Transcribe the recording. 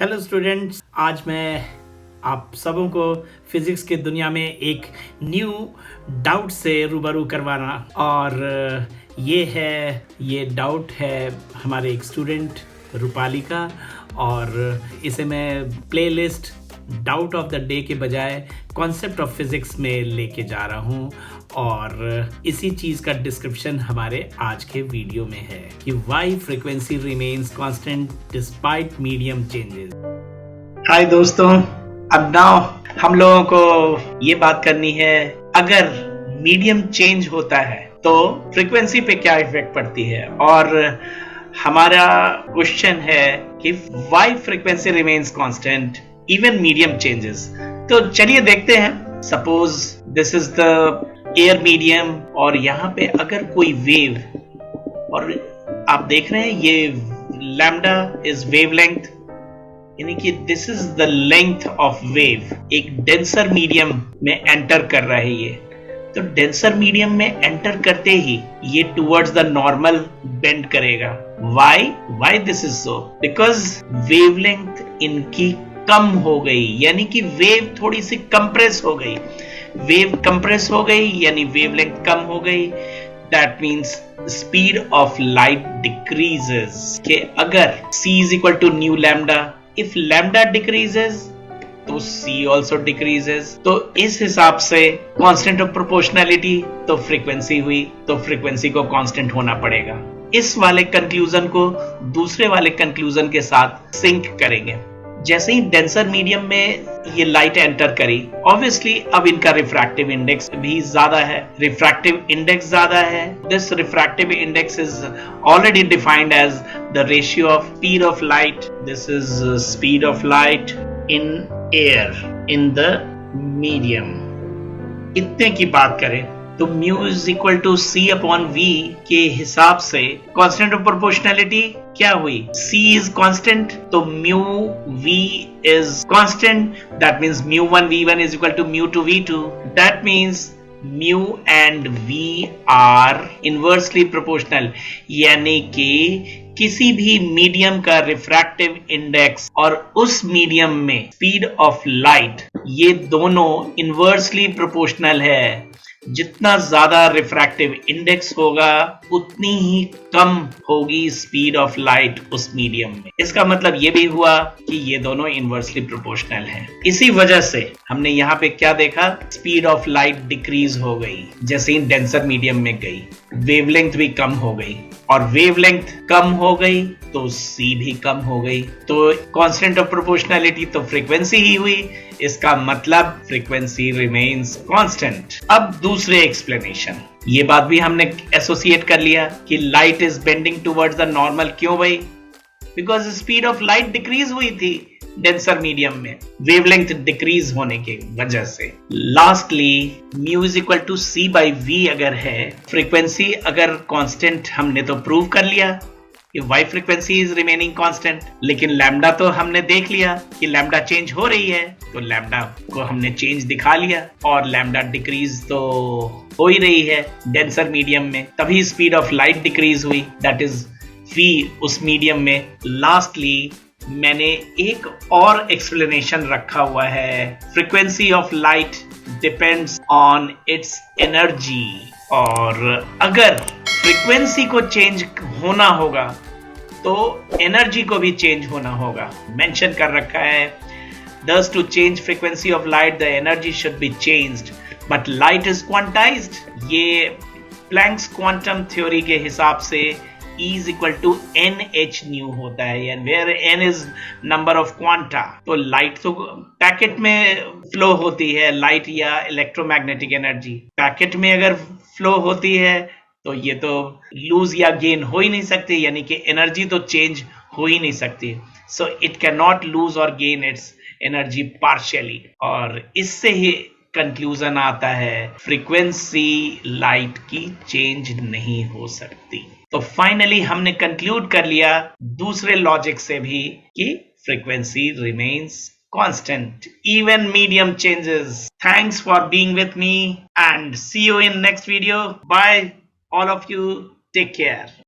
Hello students, आज मैं आप सबों को फिज़िक्स की दुनिया में एक न्यू डाउट से रूबरू करवाना और ये डाउट है हमारे एक स्टूडेंट रूपाली का। और इसे मैं playlist doubt of the day के बजाय कॉन्सेप्ट ऑफ फिज़िक्स में लेके जा रहा हूँ और इसी चीज़ का डिस्क्रिप्शन हमारे आज के वीडियो में है कि why frequency remains constant despite medium changes. Hi दोस्तों, अब नाउ हम लोगों को ये बात करनी है, अगर मीडियम चेंज होता है तो फ्रीक्वेंसी पे क्या इफेक्ट पड़ती है। और हमारा क्वेश्चन है कि why frequency remains constant even medium changes. तो चलिए देखते हैं। Suppose this is the air medium और यहाँ पे अगर कोई वेव, और आप देख रहे हैं ये लैम्डा इज वेवलेंथ, यानी कि this is the length of wave. एक डेंसर मीडियम में एंटर कर रहा है ये, तो डेंसर मीडियम में एंटर करते ही ये टुवर्ड्स द नॉर्मल बेंड करेगा। Why this is so? Because wavelength इनकी कम हो गई, यानी कि वेव थोड़ी सी कंप्रेस हो गई। वेव कंप्रेस हो गई यानी वेवलेंथ कम हो गई। That means speed of light decreases. कि अगर c is equal to new lambda, if lambda decreases तो c also decreases। तो इस हिसाब से कांस्टेंट ऑफ प्रोपोर्शनैलिटी तो फ्रीक्वेंसी हुई, तो फ्रीक्वेंसी को कांस्टेंट होना पड़ेगा। इस वाले कंक्लूजन को दूसरे वाले कंक्लूजन के साथ सिंक करेंगे। जैसे ही डेंसर मीडियम में ये लाइट एंटर करी, ऑब्वियसली अब इनका रिफ्रैक्टिव इंडेक्स भी ज्यादा है। रिफ्रैक्टिव इंडेक्स ज्यादा है। This refractive index is already defined as the ratio of speed of light. This is speed of light in air in the medium. इतने की बात करें तो mu is equal to C upon V के हिसाब से कांस्टेंट ऑफ प्रोपोर्शनैलिटी क्या हुई? c इज कांस्टेंट तो mu v is constant. That means μ1 v1 is equal to μ2 v2। That means mu and v are inversely proportional, यानी कि किसी भी मीडियम का रिफ्रैक्टिव इंडेक्स और उस मीडियम में स्पीड ऑफ लाइट, ये दोनों इनवर्सली प्रोपोर्शनल है। जितना ज्यादा रिफ्रैक्टिव इंडेक्स होगा उतनी ही कम होगी स्पीड ऑफ लाइट उस मीडियम में। इसका मतलब ये भी हुआ कि ये दोनों इनवर्सली प्रोपोर्शनल हैं। इसी वजह से हमने यहाँ पे क्या देखा, स्पीड ऑफ लाइट डिक्रीज हो गई जैसे ही डेंसर मीडियम में गई, वेवलेंथ भी कम हो गई, और वेवलेंथ कम हो गई तो c भी कम हो गई। तो कांस्टेंट ऑफ प्रोपोर्शनैलिटी तो फ्रीक्वेंसी ही हुई, इसका मतलब फ्रीक्वेंसी रिमेन्स कांस्टेंट। अब दूसरे एक्सप्लेनेशन, ये बात भी हमने एसोसिएट कर लिया कि light is bending towards the normal. क्यों भाई? Because speed of light decrease हुई थी डेंसर मीडियम में, वेवलेंथ डिक्रीज होने की वजह से। Lastly mu is equal to c by v अगर है, फ्रीक्वेंसी अगर कांस्टेंट हमने तो प्रूव कर लिया कि why frequency is remaining constant, लेकिन लैम्डा तो हमने देख लिया कि लैम्डा चेंज हो रही है, तो लैम्डा को हमने चेंज दिखा लिया और लैम्डा डिक्रीज तो हो ही रही है डेंसर मीडियम में, तभी स्पीड ऑफ लाइट डिक्रीज हुई, दैट इज v उस मीडियम में। लास्टली मैंने एक और एक्सप्लेनेशन रखा हुआ है, frequency of light depends on it's energy, और अगर फ्रीक्वेंसी को चेंज होना होगा तो एनर्जी को भी चेंज होना होगा। मेंशन कर रखा है, thus to change frequency of light the energy should be changed but light is quantized। ये प्लैंक्स क्वांटम थ्योरी के हिसाब से E is equal to NH nu होता है, and where N is number of quanta। तो light तो packet में flow होती है, लाइट या इलेक्ट्रोमैग्नेटिक एनर्जी पैकेट में अगर फ्लो होती है तो ये तो लूज या गेन हो ही नहीं सकती, यानी कि एनर्जी तो चेंज हो ही नहीं सकती। So it can not lose और गेन इट्स एनर्जी पार्शियली, और इससे ही कंक्लूजन आता है फ्रीक्वेंसी लाइट की चेंज नहीं हो सकती। तो फाइनली हमने कंक्लूड कर लिया दूसरे लॉजिक से भी कि frequency remains constant even medium changes। Thanks for being with me and see you in next video. Bye all of you, take care।